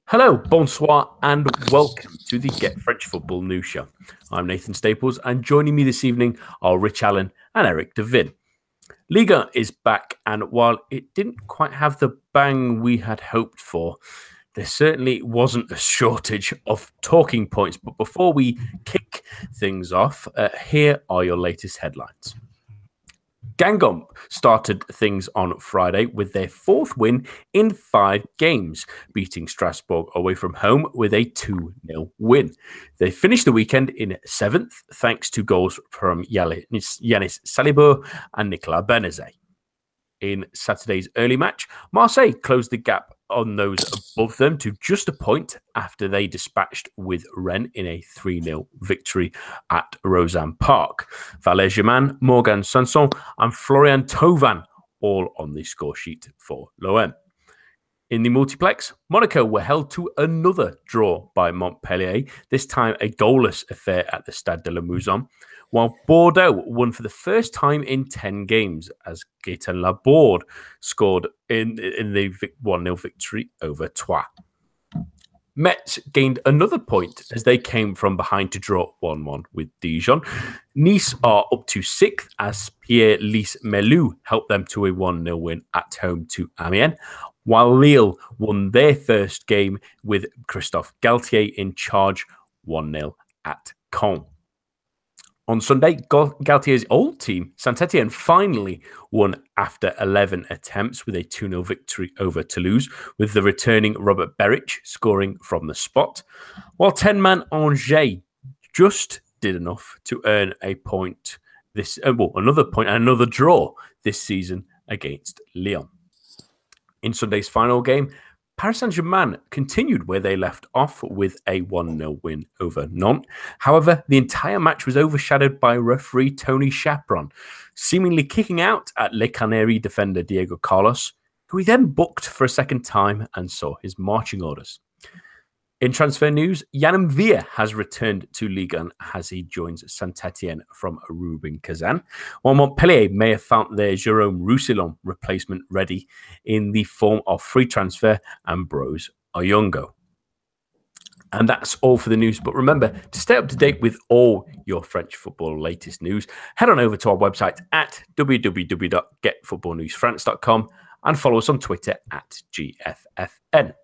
Hello, bonsoir, and welcome to the Get French Football News Show. I'm Nathan Staples, and joining me this evening are Rich Allen and Eric Devin. Ligue is back, and while it didn't quite have the bang we had hoped for, there certainly wasn't a shortage of talking points. But before we kick things off, here are your latest headlines. Guingamp started things on Friday with their fourth win in 5 games, beating Strasbourg away from home with a 2-0 win. They finished the weekend in 7th, thanks to goals from Yanis Saliba and Nicolas Benazet. In Saturday's early match, Marseille closed the gap on those above them to just a point after they dispatched with Rennes in a 3-0 victory at Rosanne Park. Valère Germain, Morgan Sanson and Florian Thauvin all on the score sheet for l'OM. In the multiplex, Monaco were held to another draw by Montpellier, this time a goalless affair at the Stade de la Mousson, while Bordeaux won for the first time in 10 games as Gaëtan Laborde scored in the 1-0 victory over Troyes. Metz gained another point as they came from behind to draw 1-1 with Dijon. Nice are up to 6th as Pierre-Lys Melou helped them to a 1-0 win at home to Amiens, while Lille won their first game with Christophe Galtier in charge 1-0 at Caen. On Sunday, Galtier's old team, Saint-Etienne, finally won after 11 attempts with a 2-0 victory over Toulouse, with the returning Robert Beric scoring from the spot, while 10-man Angers just did enough to earn a point another point and another draw this season against Lyon. In Sunday's final game, Paris Saint-Germain continued where they left off with a 1-0 win over Nantes. However, the entire match was overshadowed by referee Tony Chaperon, seemingly kicking out at Le Canaries defender Diego Carlos, who he then booked for a second time and saw his marching orders. In transfer news, Yann M'Vila has returned to Ligue 1 as he joins Saint-Etienne from Rubin Kazan, while Montpellier may have found their Jérôme Roussillon replacement ready in the form of free transfer Ambrose Oyongo. And that's all for the news. But remember, to stay up to date with all your French football latest news, head on over to our website at www.getfootballnewsfrance.com and follow us on Twitter at GFFN.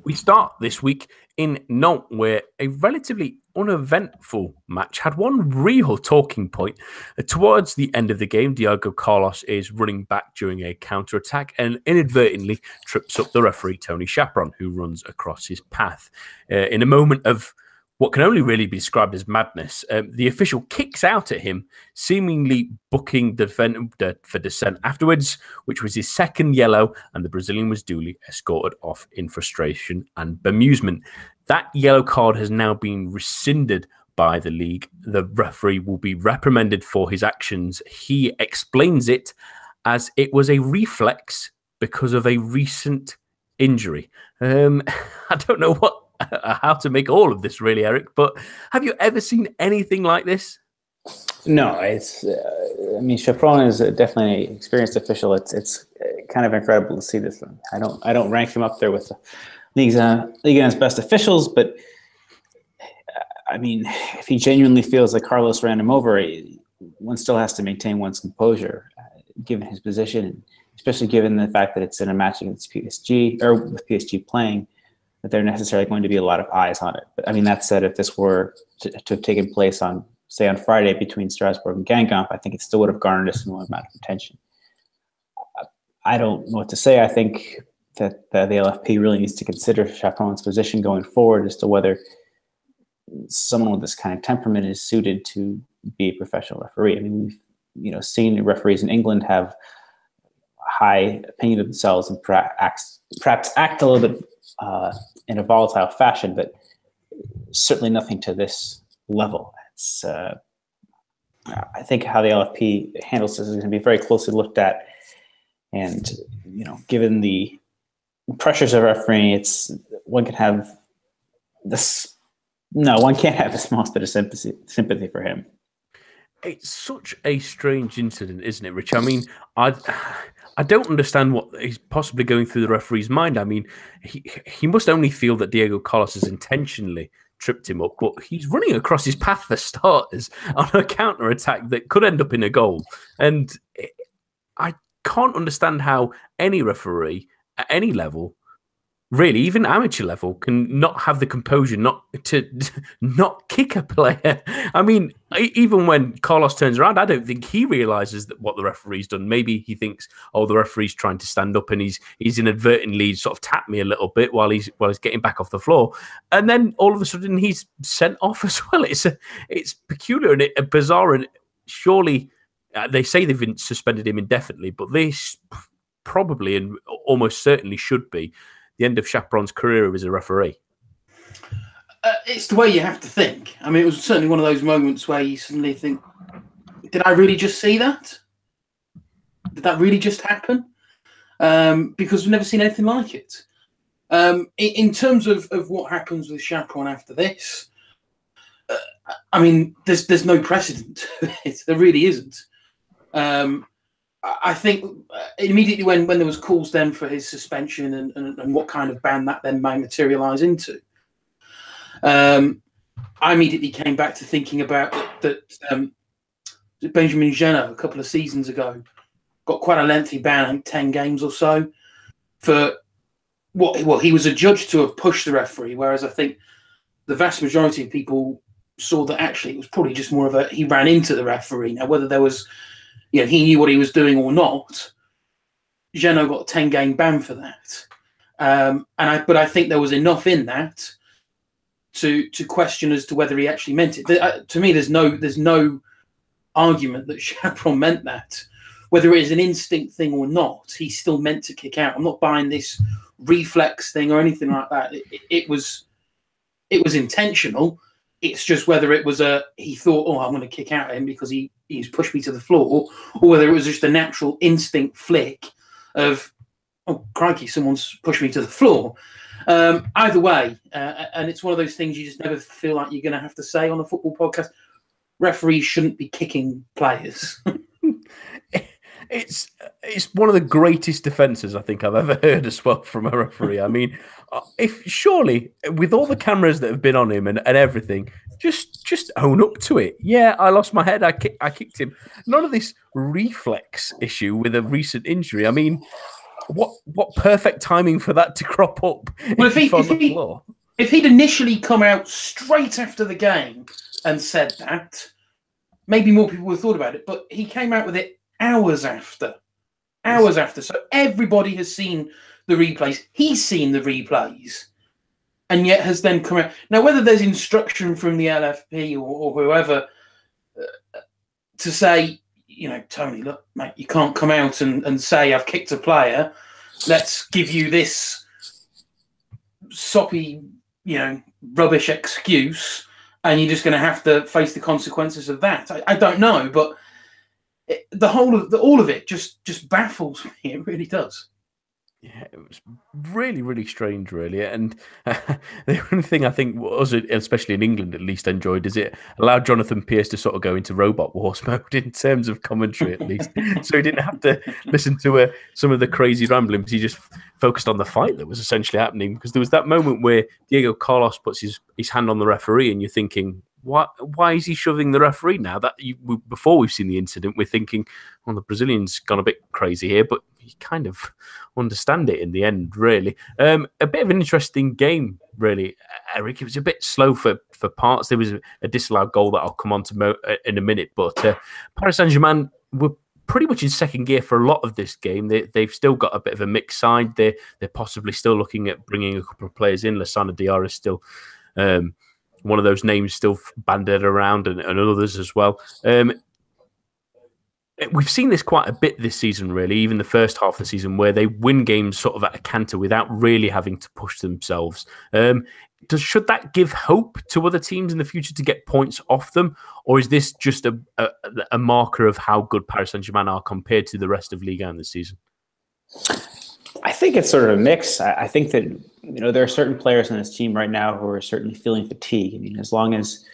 We start this week in Nantes, where a relatively uneventful match had one real talking point. Towards the end of the game, Diego Carlos is running back during a counter-attack and inadvertently trips up the referee, Tony Chaperon, who runs across his path. In a moment of what can only really be described as madness, the official kicks out at him, seemingly booking the defender for dissent afterwards, which was his second yellow, and the Brazilian was duly escorted off in frustration and bemusement. That yellow card has now been rescinded by the league. The referee will be reprimanded for his actions. He explains it as it was a reflex because of a recent injury. I don't know how to make all of this, really, Eric, but have you ever seen anything like this? No, Chaperon is definitely an experienced official. It's kind of incredible to see this. I don't rank him up there with the Ligue 1's best officials, but if he genuinely feels like Carlos ran him over, one still has to maintain one's composure, given his position, especially given the fact that it's in a match against PSG, or with PSG playing, that there are necessarily going to be a lot of eyes on it. But that said, if this were to have taken place on Friday between Strasbourg and Guingamp, I think it still would have garnered a similar amount of attention. I don't know what to say. I think that the LFP really needs to consider Chaperon's position going forward as to whether someone with this kind of temperament is suited to be a professional referee. We've seen referees in England have high opinion of themselves and perhaps act a little bit in a volatile fashion, but certainly nothing to this level. I think how the LFP handles this is going to be very closely looked at, and given the pressures of refereeing, one can't have the smallest bit of sympathy for him. It's such a strange incident, isn't it, Rich? I I don't understand what is possibly going through the referee's mind. I mean, he must only feel that Diego Carlos has intentionally tripped him up, but he's running across his path for starters on a counter-attack that could end up in a goal. And I can't understand how any referee at any level, really, even amateur level, can not have the composure not to not kick a player. I mean, even when Carlos turns around, I don't think he realizes that what the referee's done. Maybe he thinks, oh, the referee's trying to stand up and he's inadvertently sort of tapped me a little bit while he's getting back off the floor, and then all of a sudden he's sent off as well. It's peculiar and bizarre, and surely they say they've suspended him indefinitely, but this probably and almost certainly should be the end of Chaperon's career as a referee. It's the way you have to think. I mean, it was certainly one of those moments where you suddenly think, did I really just see that? Did that really just happen? Because we've never seen anything like it. In terms of what happens with Chaperon after this, I mean, there's no precedent to it. There really isn't. I think immediately when there was calls then for his suspension and what kind of ban that then may materialise into, I immediately came back to thinking about that Benjamin Jenner a couple of seasons ago got quite a lengthy ban, I think 10 games or so, for what he was adjudged to have pushed the referee, whereas I think the vast majority of people saw that actually it was probably just more of he ran into the referee. Now, whether there was, he knew what he was doing or not, Geno got a 10-game ban for that. But I think there was enough in that to question as to whether he actually meant it. To me, there's no argument that Chaperon meant that. Whether it is an instinct thing or not, he still meant to kick out. I'm not buying this reflex thing or anything like that. It was intentional. It's just whether it was he thought, oh, I'm going to kick out at him because he's pushed me to the floor, or whether it was just a natural instinct flick of, oh, crikey, someone's pushed me to the floor. Either way, and it's one of those things you just never feel like you're going to have to say on a football podcast, referees shouldn't be kicking players. It's one of the greatest defences I think I've ever heard as well from a referee. I mean, if surely with all the cameras that have been on him and everything, just own up to it. Yeah, I lost my head. I kicked him. None of this reflex issue with a recent injury. I mean, what perfect timing for that to crop up? Well, if he'd initially come out straight after the game and said that, maybe more people would have thought about it. But he came out with it hours after. So everybody has seen the replays. He's seen the replays, and yet has then come out. Now, whether there's instruction from the LFP or whoever to say, Tony, look, mate, you can't come out and say I've kicked a player. Let's give you this soppy, rubbish excuse, and you're just going to have to face the consequences of that. I don't know, but all of it just baffles me. It really does. Yeah, it was really, really strange, really. And the only thing I think was, especially in England at least, enjoyed is it allowed Jonathan Pearce to sort of go into robot wars mode in terms of commentary, at least. So he didn't have to listen to some of the crazy ramblings. He just focused on the fight that was essentially happening, because there was that moment where Diego Carlos puts his hand on the referee, and you're thinking, why is he shoving the referee now? Before we've seen the incident, we're thinking, well, the Brazilian's gone a bit crazy here, but you kind of understand it in the end, really. A bit of an interesting game, really, Eric. It was a bit slow for parts. There was a disallowed goal that I'll come on to in a minute, but Paris Saint-Germain were pretty much in second gear for a lot of this game. They've still got a bit of a mixed side. They're possibly still looking at bringing a couple of players in. Lassana Diarra is still one of those names still banded around, and others as well. We've seen this quite a bit this season, really, even the first half of the season, where they win games sort of at a canter without really having to push themselves. Should that give hope to other teams in the future to get points off them? Or is this just a marker of how good Paris Saint-Germain are compared to the rest of Ligue 1 this season? I think it's sort of a mix. I think that there are certain players on this team right now who are certainly feeling fatigue. I mean, as long as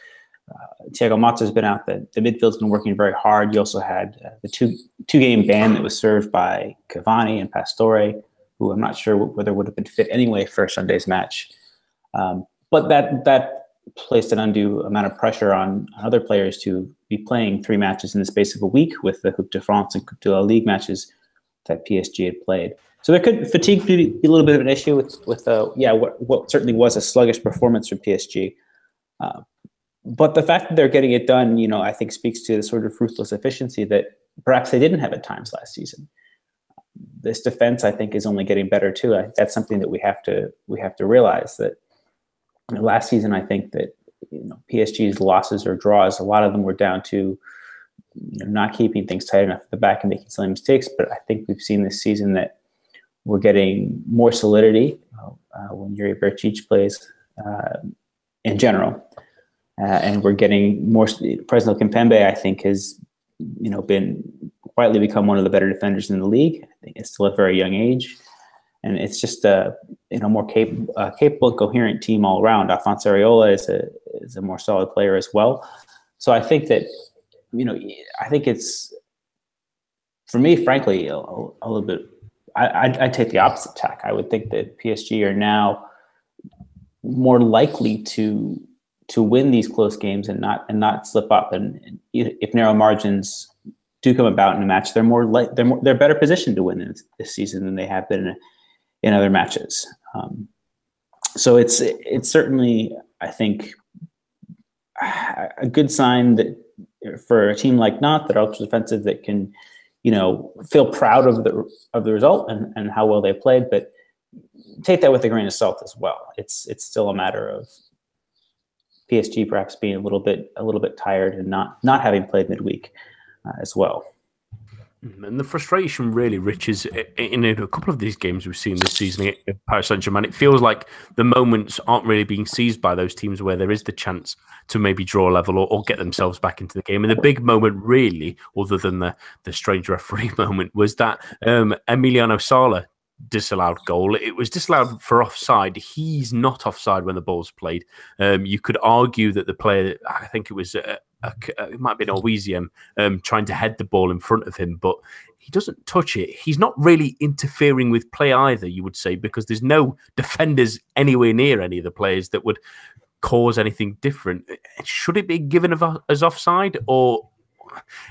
Thiago Motta's been out. The midfield's been working very hard. You also had the two-game ban that was served by Cavani and Pastore, who I'm not sure whether would have been fit anyway for Sunday's match. But that placed an undue amount of pressure on other players to be playing 3 matches in the space of a week with the Coupe de France and Coupe de la Ligue matches that PSG had played. So there could fatigue be a little bit of an issue with what certainly was a sluggish performance from PSG. But the fact that they're getting it done, I think speaks to the sort of ruthless efficiency that perhaps they didn't have at times last season. This defense, I think, is only getting better too. That's something that we have to realize that last season, I think that PSG's losses or draws, a lot of them were down to not keeping things tight enough at the back and making silly mistakes. But I think we've seen this season that we're getting more solidity when Yuri Bercic plays in general. And we're getting more. Presnel Kimpembe, I think, has been quietly become one of the better defenders in the league. I think it's still at a very young age, and it's just a more capable, coherent team all around. Alphonse Areola is a more solid player as well. So I think that I think it's, for me, frankly, a little bit. I'd take the opposite tack. I would think that PSG are now more likely to win these close games and not slip up. And if narrow margins do come about in a match, they're better positioned to win this season than they have been in other matches. So it's certainly, I think, a good sign that for a team like Nantes that are ultra defensive, that can feel proud of the result and how well they played, but take that with a grain of salt as well. It's still a matter of PSG perhaps being a little bit tired and not having played midweek as well. And the frustration really, Rich, is in a couple of these games we've seen this season at Paris Saint-Germain. It feels like the moments aren't really being seized by those teams where there is the chance to maybe draw a level or get themselves back into the game. And the big moment really, other than the strange referee moment, was that Emiliano Sala disallowed goal. It was disallowed for offside. He's not offside when the ball's played. You could argue that the player, I think it was it might be Norwegian, trying to head the ball in front of him, but he doesn't touch it. He's not really interfering with play either, you would say, because there's no defenders anywhere near any of the players that would cause anything different. Should it be given as offside, or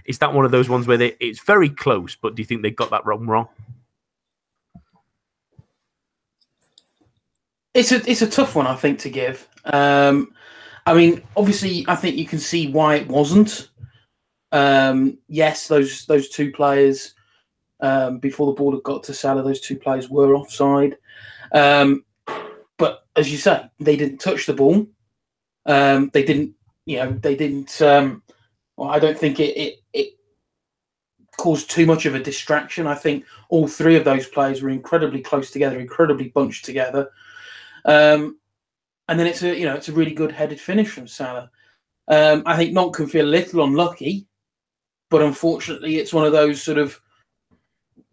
is that one of those ones where it's very close, but do you think they got that wrong? It's a tough one, I think, to give. I mean, obviously, I think you can see why it wasn't. Yes, those two players, before the ball had got to Salah, those two players were offside. But as you say, they didn't touch the ball. They didn't. Well, I don't think it caused too much of a distraction. I think all 3 of those players were incredibly close together, incredibly bunched together. And then it's a really good headed finish from Salah. I think Nantes can feel a little unlucky, but unfortunately it's one of those sort of,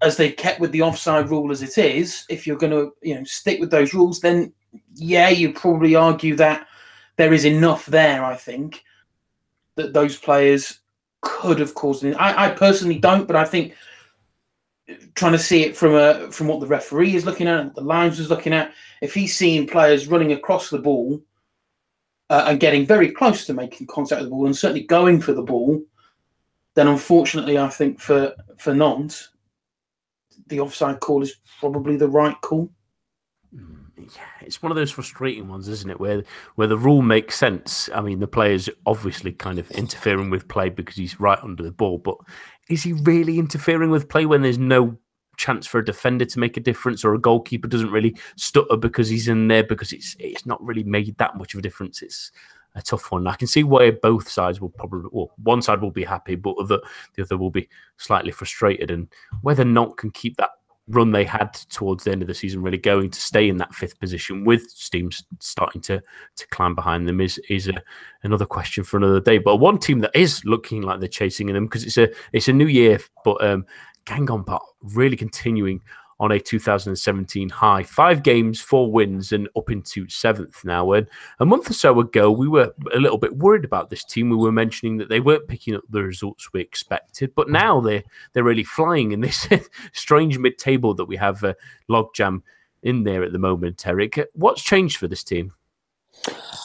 as they've kept with the offside rule as it is, if you're going to stick with those rules, then you'd probably argue that there is enough there, I think, that those players could have caused it. I personally don't, but I think trying to see it from what the referee is looking at, the lines was looking at, if he's seeing players running across the ball and getting very close to making contact with the ball and certainly going for the ball, then unfortunately I think for Nantes, the offside call is probably the right call. Yeah, it's one of those frustrating ones, isn't it? Where the rule makes sense. I mean, the player's obviously kind of interfering with play because he's right under the ball, but is he really interfering with play when there's no chance for a defender to make a difference, or a goalkeeper doesn't really stutter because he's in there, because it's not really made that much of a difference? It's a tough one. I can see why both sides will probably, well, one side will be happy, but the other will be slightly frustrated, and whether Nantes can keep that run they had towards the end of the season really going to stay in that 5th position with steam starting to climb behind them is another question for another day. But one team that is looking like they're chasing them, because it's a new year, but Gangon really continuing on a 2017 high. 5 games, 4 wins, and up into 7th now. And a month or so ago, we were a little bit worried about this team. We were mentioning that they weren't picking up the results we expected, but now they're really flying in this strange mid-table that we have logjam in there at the moment. Eric, what's changed for this team?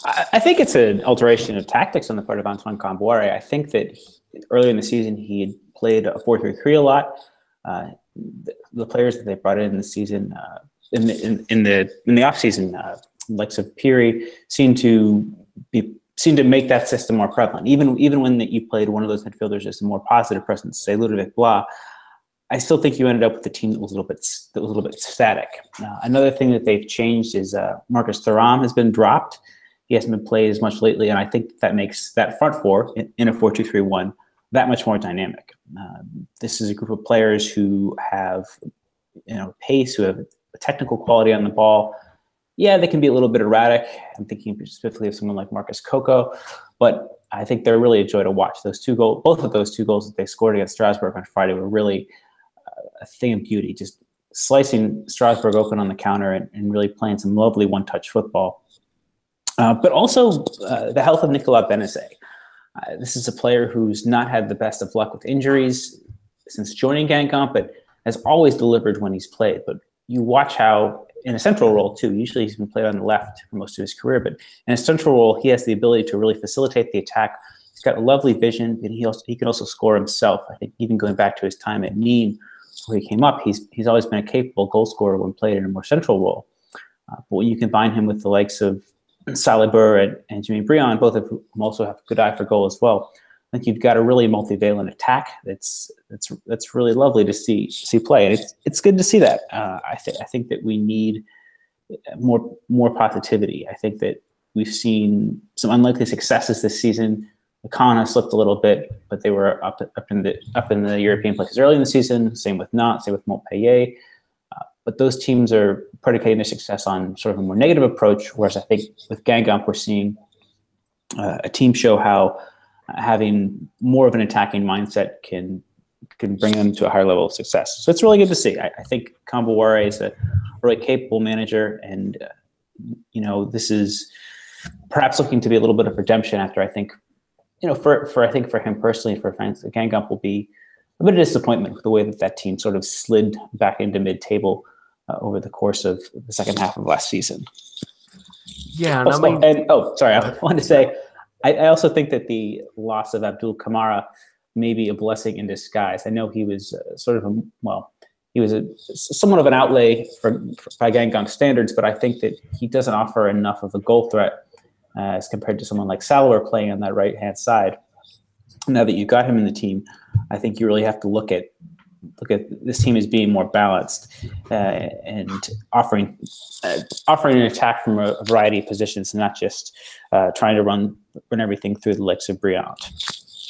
I think it's an alteration of tactics on the part of Antoine Camboire. I think that earlier in the season he had played a 4-3-3 a lot. The players that they brought in the season, in the off season, likes of Piri, seemed to make that system more prevalent. Even when you played one of those midfielders as a more positive presence, say Ludovic Blas, I still think you ended up with a team that was a little bit static. Another thing that they've changed is Marcus Thuram has been dropped. He hasn't been played as much lately, and I think that makes that front four in a 4-2-3-1 that much more dynamic. This is a group of players who have, pace, who have technical quality on the ball. Yeah, they can be a little bit erratic. I'm thinking specifically of someone like Marcus Coco, but I think they're really a joy to watch. Both of those 2 goals that they scored against Strasbourg on Friday were really a thing of beauty, just slicing Strasbourg open on the counter and really playing some lovely one-touch football. But also the health of Nicolas Benezet. This is a player who's not had the best of luck with injuries since joining Guingamp, but has always delivered when he's played. But you watch how, in a central role too, usually he's been played on the left for most of his career, but in a central role, he has the ability to really facilitate the attack. He's got a lovely vision, and he can also score himself. I think even going back to his time at Nîmes, where he came up, he's always been a capable goal scorer when played in a more central role. But when you combine him with the likes of Salibur and Jimmy Briand, both of whom also have a good eye for goal as well, I think you've got a really multivalent attack that's really lovely to see play, and it's good to see that. I think that we need more positivity. I think that we've seen some unlikely successes this season. Caen has slipped a little bit, but they were up in the European places early in the season. Same with Nantes, same with Montpellier. But those teams are predicating their success on sort of a more negative approach, whereas I think with Guingamp, we're seeing a team show how having more of an attacking mindset can bring them to a higher level of success. So it's really good to see. I think Camboire is a really capable manager, and this is perhaps looking to be a little bit of redemption after, I think, for him personally, for fans, Guingamp will be a bit of disappointment with the way that team sort of slid back into mid-table over the course of the second half of last season. Yeah, I wanted to say, I also think that the loss of Abdul Kamara may be a blessing in disguise. I know he was somewhat of an outlay by Guingamp standards, but I think that he doesn't offer enough of a goal threat as compared to someone like Salwar playing on that right-hand side. Now that you've got him in the team, I think you really have to look at this team as being more balanced and offering an attack from a variety of positions, and not just trying to run everything through the legs of Briand.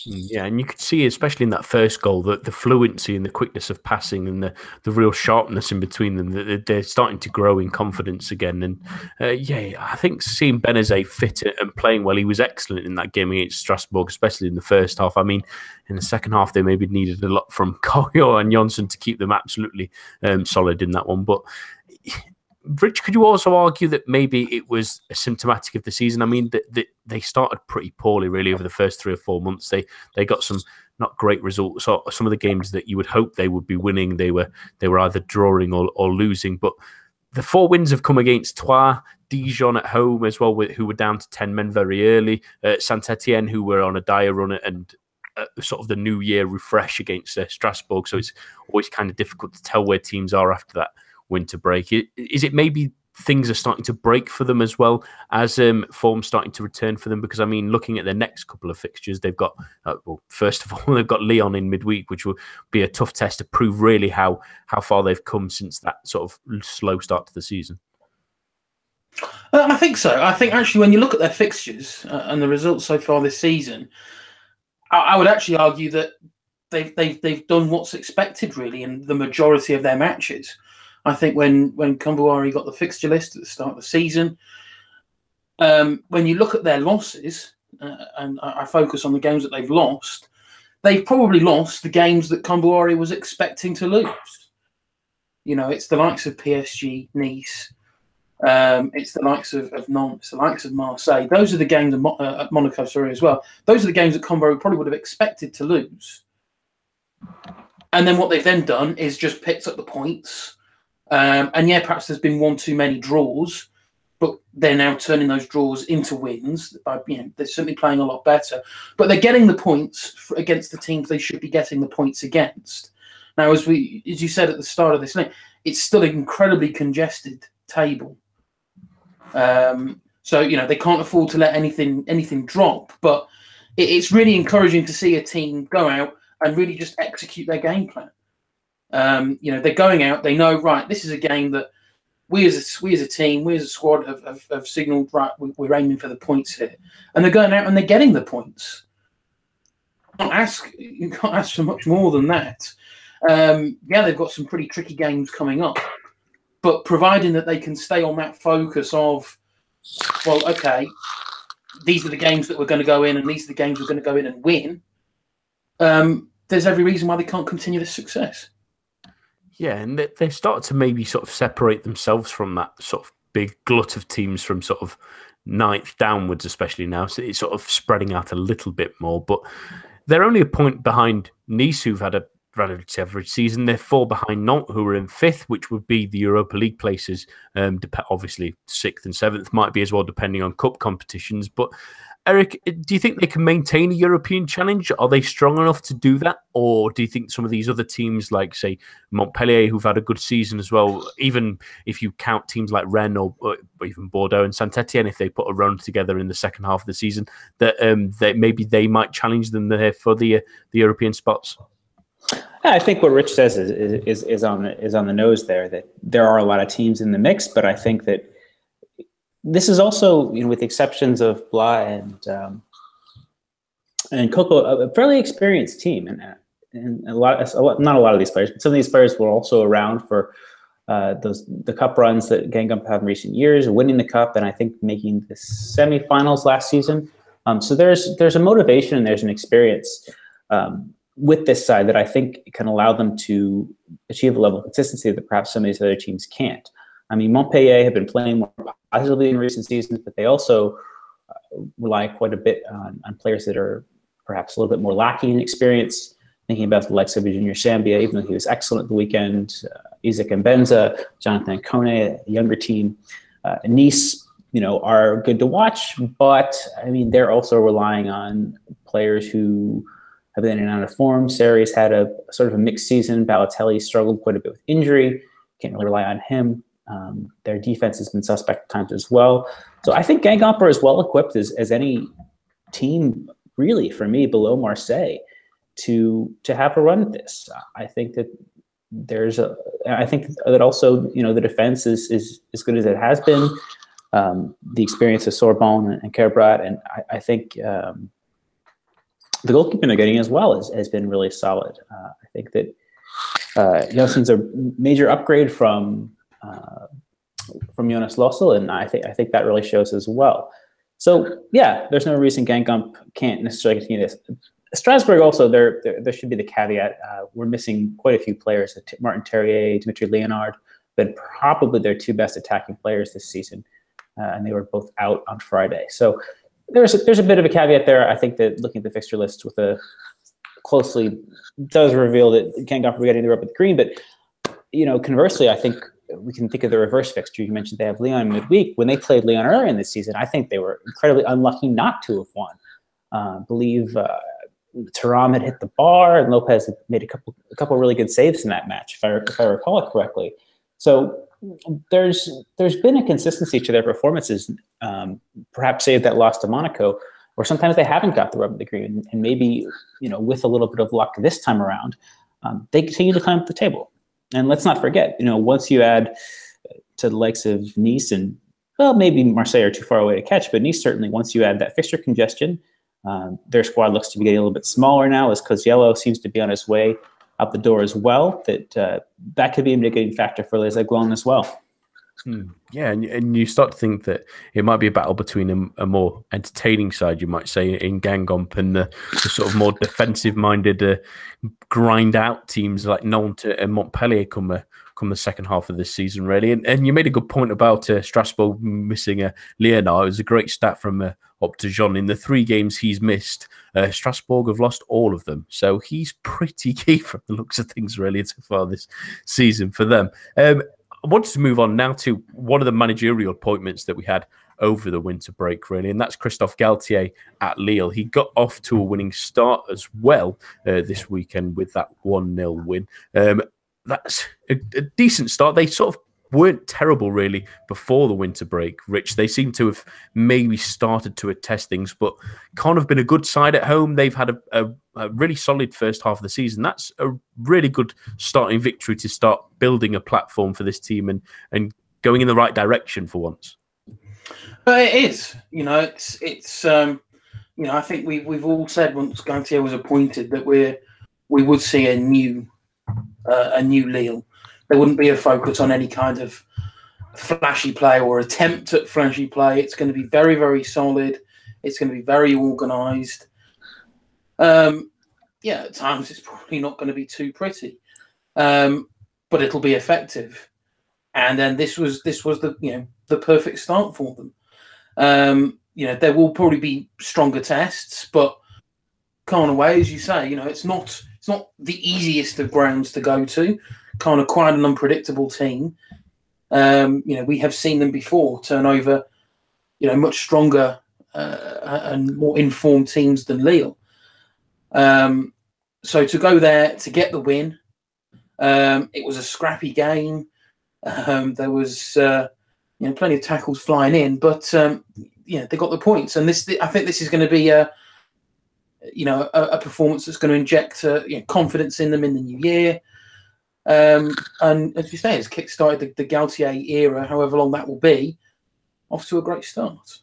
Yeah, and you could see, especially in that first goal, that the fluency and the quickness of passing and the real sharpness in between them, that they're starting to grow in confidence again. And I think seeing Benezet fit and playing well, he was excellent in that game against Strasbourg, especially in the first half. I mean, in the second half, they maybe needed a lot from Koyo and Jonsson to keep them absolutely solid in that one. But Rich, could you also argue that maybe it was symptomatic of the season? I mean, they started pretty poorly, really, over the first 3 or 4 months. They got some not great results. Or some of the games that you would hope they would be winning, they were either drawing or losing. But the 4 wins have come against Troyes, Dijon at home as well, who were down to 10 men very early. Saint-Etienne, who were on a dire run, and sort of the New Year refresh against Strasbourg. So it's always kind of difficult to tell where teams are after that winter break. Is it maybe things are starting to break for them as well as form starting to return for them? Because, I mean, looking at their next couple of fixtures, they've got, first of all, they've got Lyon in midweek, which will be a tough test to prove really how far they've come since that sort of slow start to the season. I think so. I think actually when you look at their fixtures and the results so far this season, I would actually argue that they've done what's expected really in the majority of their matches. I think when Camboire got the fixture list at the start of the season, when you look at their losses, and I focus on the games that they've probably lost the games that Camboire was expecting to lose. You know, it's the likes of PSG, Nice. It's the likes of Nantes, it's the likes of Marseille. Those are the games at Monaco, sorry, as well. Those are the games that Convo probably would have expected to lose. And then what they've then done is just picked up the points. And yeah, perhaps there's been one too many draws, but they're now turning those draws into wins. They're certainly playing a lot better. But they're getting the points against the teams they should be getting the points against. Now, as you said at the start of this link, it's still an incredibly congested table. So, you know, they can't afford to let anything drop. But it's really encouraging to see a team go out and really just execute their game plan. You know, they're going out. They know, right, this is a game that we as a team, we as a squad have signalled, right, we're aiming for the points here. And they're going out and they're getting the points. You can't ask for much more than that. Yeah, they've got some pretty tricky games coming up. But providing that they can stay on that focus of, well, okay, these are the games that we're going to go in and these are the games we're going to go in and win, there's every reason why they can't continue this success. Yeah, and they start to maybe sort of separate themselves from that sort of big glut of teams from sort of ninth downwards, especially now. So it's sort of spreading out a little bit more. But they're only a point behind Nice, who've had a relatively average season. They're 4 behind Nantes, who are in 5th, which would be the Europa League places. Obviously, 6th and 7th might be as well, depending on cup competitions. But Eric, do you think they can maintain a European challenge? Are they strong enough to do that? Or do you think some of these other teams, like, say, Montpellier, who've had a good season as well, even if you count teams like Rennes or even Bordeaux and Saint-Etienne, if they put a run together in the second half of the season, that maybe they might challenge them there for the European spots? Yeah, I think what Rich says is on the nose there, that there are a lot of teams in the mix, but I think that this is also, you know, with the exceptions of Blas and Coco, a fairly experienced team, and not a lot of these players, but some of these players were also around for the cup runs that Guingamp had in recent years, winning the cup, and I think making the semifinals last season. So there's a motivation and there's an experience with this side that I think can allow them to achieve a level of consistency that perhaps some of these other teams can't. I mean, Montpellier have been playing more positively in recent seasons, but they also rely quite a bit on players that are perhaps a little bit more lacking in experience. Thinking about the likes of Junior Sambia, even though he was excellent at the weekend, Isaac Mbenza, Jonathan Kone, a younger team. Nice, you know, are good to watch, but I mean, they're also relying on players who have been in and out of form. Sarri's had a sort of a mixed season. Balotelli struggled quite a bit with injury. Can't really rely on him. Their defense has been suspect at times as well. So I think Guingamp are as well equipped as any team, really, for me, below Marseille, to have a run at this. I think that I think that also, you know, the defense is as good as it has been. The experience of Sorbonne and Kerbrat, and I think the goalkeeping they're getting as well has been really solid. I think that Jansen's a major upgrade from Jonas Lossel, and I think that really shows as well. So yeah, there's no reason Guingamp can't necessarily continue this. Strasbourg also, there should be the caveat. We're missing quite a few players. Martin Terrier, Dimitri Leonard, been probably their 2 best attacking players this season, and they were both out on Friday. So there's a bit of a caveat there. I think that looking at the fixture list with a closely does reveal that Guingamp are getting the rub of the green. But you know, conversely, I think we can think of the reverse fixture. You mentioned they have Lyon midweek. When they played Lyon earlier in this season, I think they were incredibly unlucky not to have won. I believe Thuram had hit the bar, and Lopez had made a couple really good saves in that match, if I recall it correctly. So there's been a consistency to their performances, perhaps save that loss to Monaco, where sometimes they haven't got the rub of the green, and maybe, you know, with a little bit of luck this time around, they continue to climb up the table. And let's not forget, you know, once you add to the likes of Nice and, well, maybe Marseille are too far away to catch, but Nice certainly, once you add that fixture congestion, their squad looks to be getting a little bit smaller now, as Coziello seems to be on his way out the door as well. That could be a mitigating factor for Les Aiglons as well. Yeah, and you start to think that it might be a battle between a more entertaining side, you might say, in Guingamp, and the sort of more defensive-minded, grind-out teams like Nantes and Montpellier come come the second half of this season, really. And you made a good point about Strasbourg missing Leonard. It was a great stat from Optajon. In the 3 games he's missed, Strasbourg have lost all of them. So he's pretty key from the looks of things, really, so far this season for them. I wanted to move on now to one of the managerial appointments that we had over the winter break, really, and that's Christophe Galtier at Lille. He got off to a winning start as well this weekend with that 1-0 win. That's a decent start. They sort of weren't terrible, really, before the winter break, Rich. They seem to have maybe started to attest things, but kind of been a good side at home. They've had a really solid first half of the season. That's a really good starting victory to start building a platform for this team and going in the right direction for once. But it is, it's I think we've all said once Galtier was appointed that we would see a new Lille. There wouldn't be a focus on any kind of flashy play or attempt at flashy play. It's going to be very, very solid. It's going to be very organised. At times it's probably not going to be too pretty, but it'll be effective. And then this was the perfect start for them. There will probably be stronger tests, but kind of way, as you say, it's not the easiest of grounds to go to. Kind of quite an unpredictable team. We have seen them before turn over, much stronger and more informed teams than Lille. So to go there to get the win, it was a scrappy game. There was plenty of tackles flying in, but they got the points. And I think this is going to be a performance that's going to inject confidence in them in the new year. And as you say, it's kick-started the Galtier era, however long that will be, off to a great start.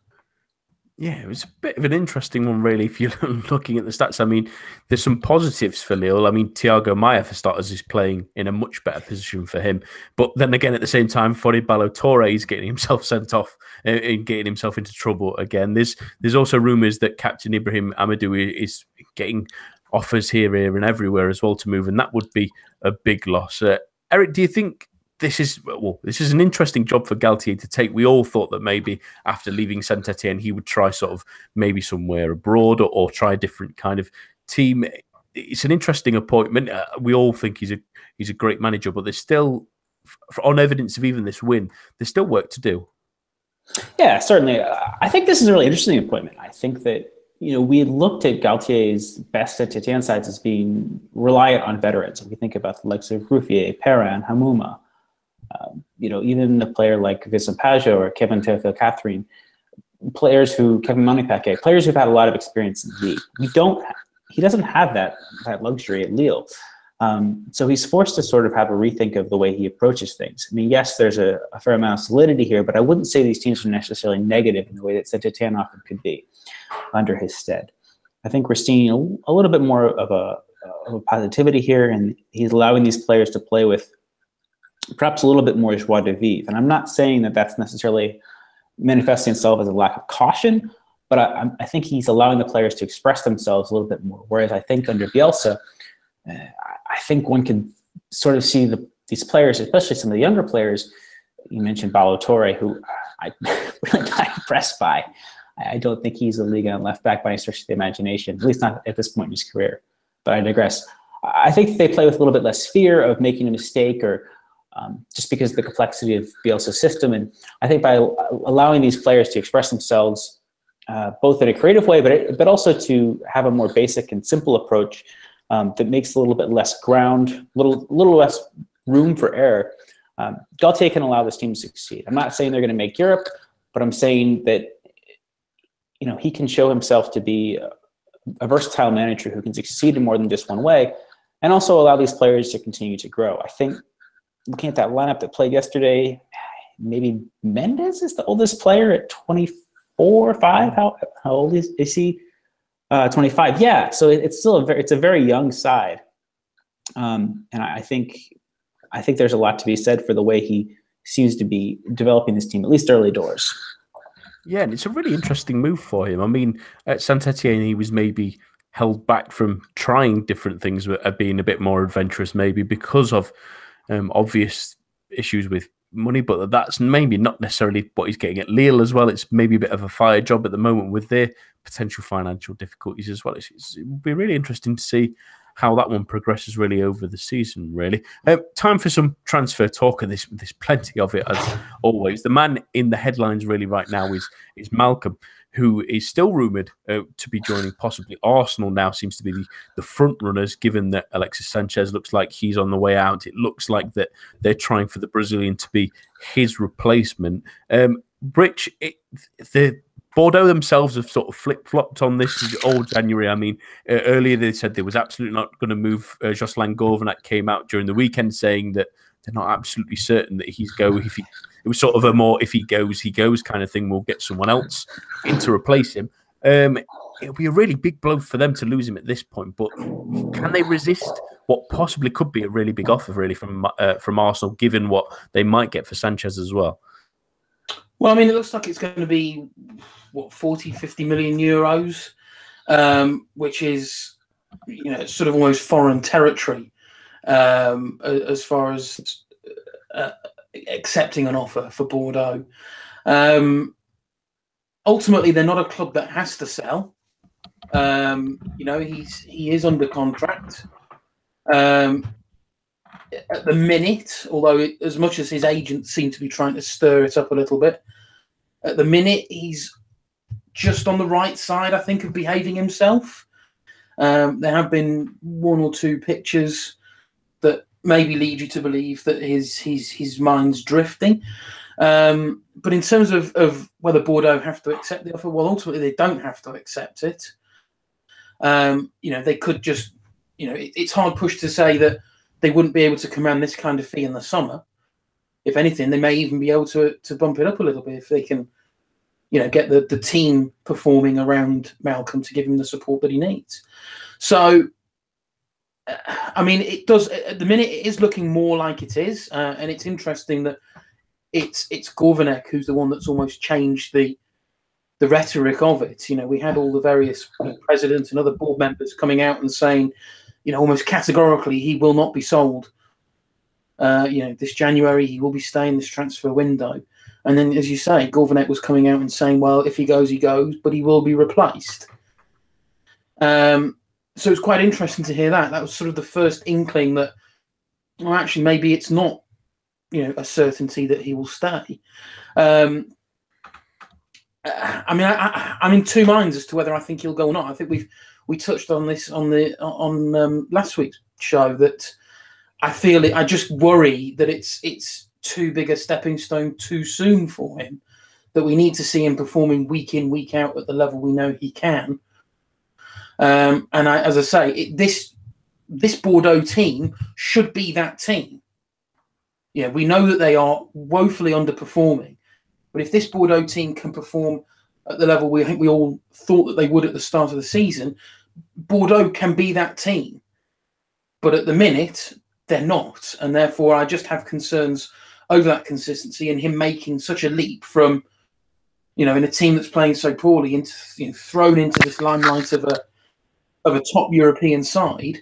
Yeah, it was a bit of an interesting one, really, if you're looking at the stats. I mean, there's some positives for Lille. I mean, Thiago Maia, for starters, is playing in a much better position for him. But then again, at the same time, Fodé Ballo-Touré is getting himself sent off and getting himself into trouble again. There's also rumours that Captain Ibrahim Amadou is getting offers here, and everywhere as well to move, and that would be a big loss. Eric, do you think this is an interesting job for Galtier to take? We all thought that maybe after leaving Saint-Etienne, he would try sort of maybe somewhere abroad or try a different kind of team. It's an interesting appointment. We all think he's a great manager, but there's still, on evidence of even this win, there's still work to do. Yeah, certainly. I think this is a really interesting appointment. I think that we had looked at Galtier's best Saint-Etienne sides as being reliant on veterans. If we think about the likes of Ruffier, Perrin, Hamouma, even a player like Vincent Pajot or Kevin Teofil Catherine, Kevin Monipake, players who've had a lot of experience in the league. He doesn't have that luxury at Lille. So he's forced to sort of have a rethink of the way he approaches things. I mean, yes, there's a fair amount of solidity here, but I wouldn't say these teams are necessarily negative in the way that Saint-Etienne often could be under his stead. I think we're seeing a little bit more of a positivity here, and he's allowing these players to play with perhaps a little bit more joie de vivre. And I'm not saying that that's necessarily manifesting itself as a lack of caution, but I think he's allowing the players to express themselves a little bit more. Whereas I think under Bielsa, I think one can sort of see these players, especially some of the younger players. You mentioned Ballo-Touré, who I'm really not impressed by. I don't think he's a Ligue 1 left back by any stretch of the imagination, at least not at this point in his career. But I digress. I think they play with a little bit less fear of making a mistake or just because of the complexity of Bielsa's system. And I think by allowing these players to express themselves both in a creative way, but also to have a more basic and simple approach that makes a little bit less ground, little less room for error, Galtier can allow this team to succeed. I'm not saying they're going to make Europe, but I'm saying that he can show himself to be a versatile manager who can succeed in more than just one way, and also allow these players to continue to grow. I think looking at that lineup that played yesterday, maybe Mendes is the oldest player at 24, 5. How old is he? 25. Yeah. So it's still it's a very young side, and I think there's a lot to be said for the way he seems to be developing this team, at least early doors. Yeah, and it's a really interesting move for him. I mean, at Saint-Etienne, he was maybe held back from trying different things, being a bit more adventurous, maybe because of obvious issues with money, but that's maybe not necessarily what he's getting at Lille as well. It's maybe a bit of a fire job at the moment with their potential financial difficulties as well. It would be really interesting to see how that one progresses really over the season, really. Time for some transfer talk, and there's plenty of it as always. The man in the headlines really right now is Malcolm, who is still rumoured to be joining possibly Arsenal now, seems to be the front runners, given that Alexis Sanchez looks like he's on the way out. It looks like that they're trying for the Brazilian to be his replacement. Rich, the Bordeaux themselves have sort of flip-flopped on this all January. I mean, earlier they said they was absolutely not going to move Jocelyn Gourvenac, came out during the weekend saying that they're not absolutely certain that he's go. It was sort of a more if he goes kind of thing. We'll get someone else in to replace him. It'll be a really big blow for them to lose him at this point. But can they resist what possibly could be a really big offer, really, from Arsenal, given what they might get for Sanchez as well? Well, I mean, it looks like it's going to be 40, 50 million euros, which is sort of almost foreign territory as far as accepting an offer for Bordeaux. Ultimately, they're not a club that has to sell. He is under contract at the minute, although as much as his agents seem to be trying to stir it up a little bit, at the minute he's just on the right side, I think, of behaving himself. There have been one or two pictures that maybe lead you to believe that his mind's drifting. But in terms of whether Bordeaux have to accept the offer, well, ultimately they don't have to accept it. They could just, it's hard pushed to say that they wouldn't be able to command this kind of fee in the summer. If anything, they may even be able to bump it up a little bit if they can, get the team performing around Malcolm to give him the support that he needs. So, I mean, it does at the minute. It is looking more like it is, and it's interesting that it's Gourvenac who's the one that's almost changed the rhetoric of it. We had all the various presidents and other board members coming out and saying, almost categorically, he will not be sold. This January he will be staying this transfer window. And then, as you say, Gourvenac was coming out and saying, well, if he goes, but he will be replaced. So it's quite interesting to hear that. That was sort of the first inkling that, well, actually, maybe it's not, a certainty that he will stay. I mean, I'm in two minds as to whether I think he'll go or not. I think we touched on this on last week's show that I just worry that it's too big a stepping stone too soon for him, that we need to see him performing week in, week out at the level we know he can. As I say, this Bordeaux team should be that team. We know that they are woefully underperforming, but if this Bordeaux team can perform at the level we all thought that they would at the start of the season, Bordeaux can be that team. But at the minute, they're not, and therefore I just have concerns over that consistency and him making such a leap from, in a team that's playing so poorly, into thrown into this limelight of a top European side,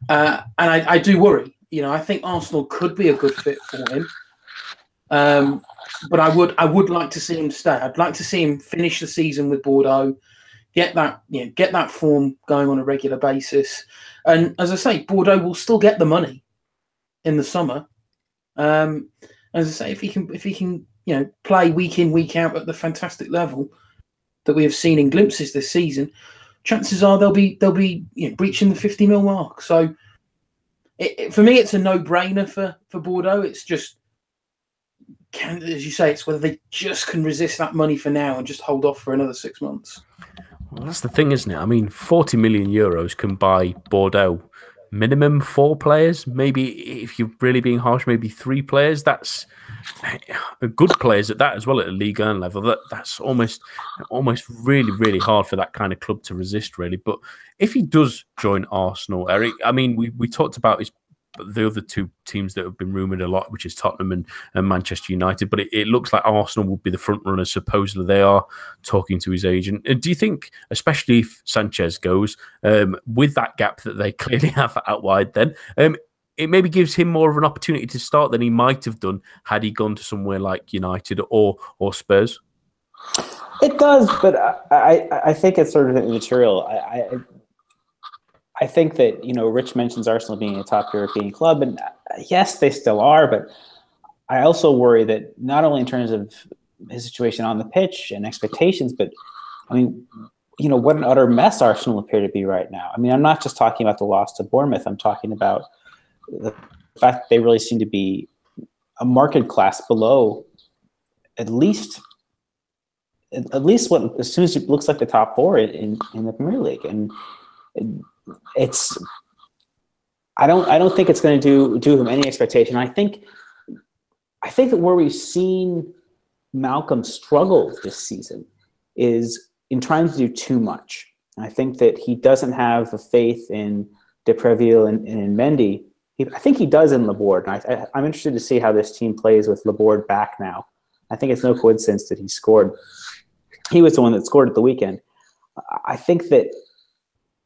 and I do worry. I think Arsenal could be a good fit for him, but I would like to see him stay. I'd like to see him finish the season with Bordeaux, get that form going on a regular basis, and as I say, Bordeaux will still get the money in the summer. As I say, if he can play week in, week out at the fantastic level that we have seen in glimpses this season, chances are they'll be breaching the 50 mil mark. So for me, it's a no-brainer for Bordeaux. It's just, as you say, it's whether they just can resist that money for now and just hold off for another 6 months. Well, that's the thing, isn't it? I mean, 40 million euros can buy Bordeaux minimum 4 players, maybe if you're really being harsh, maybe 3 players. That's good players at that as well at a Ligue 1 level. That's almost really, really hard for that kind of club to resist, really. But if he does join Arsenal, Eric, I mean, we talked about the other 2 teams that have been rumoured a lot, which is Tottenham and Manchester United, but it looks like Arsenal will be the front runner. Supposedly they are talking to his agent. Do you think, especially if Sanchez goes, with that gap that they clearly have out wide then, it maybe gives him more of an opportunity to start than he might have done had he gone to somewhere like United or Spurs. It does, but I think it's sort of immaterial. I think that, Rich mentions Arsenal being a top European club, and yes, they still are, but I also worry that not only in terms of his situation on the pitch and expectations, but I mean, what an utter mess Arsenal appear to be right now. I mean, I'm not just talking about the loss to Bournemouth. I'm talking about the fact that they really seem to be a market class below at least what as soon as it looks like the top four in the Premier League. And it's I don't think it's going to do him any expectation. I think that where we've seen Malcolm struggle this season is in trying to do too much. And I think that he doesn't have the faith in Depreville and in Mendy. I think he does in Laborde. And I'm interested to see how this team plays with Laborde back now. I think it's no coincidence that he scored. He was the one that scored at the weekend. I think that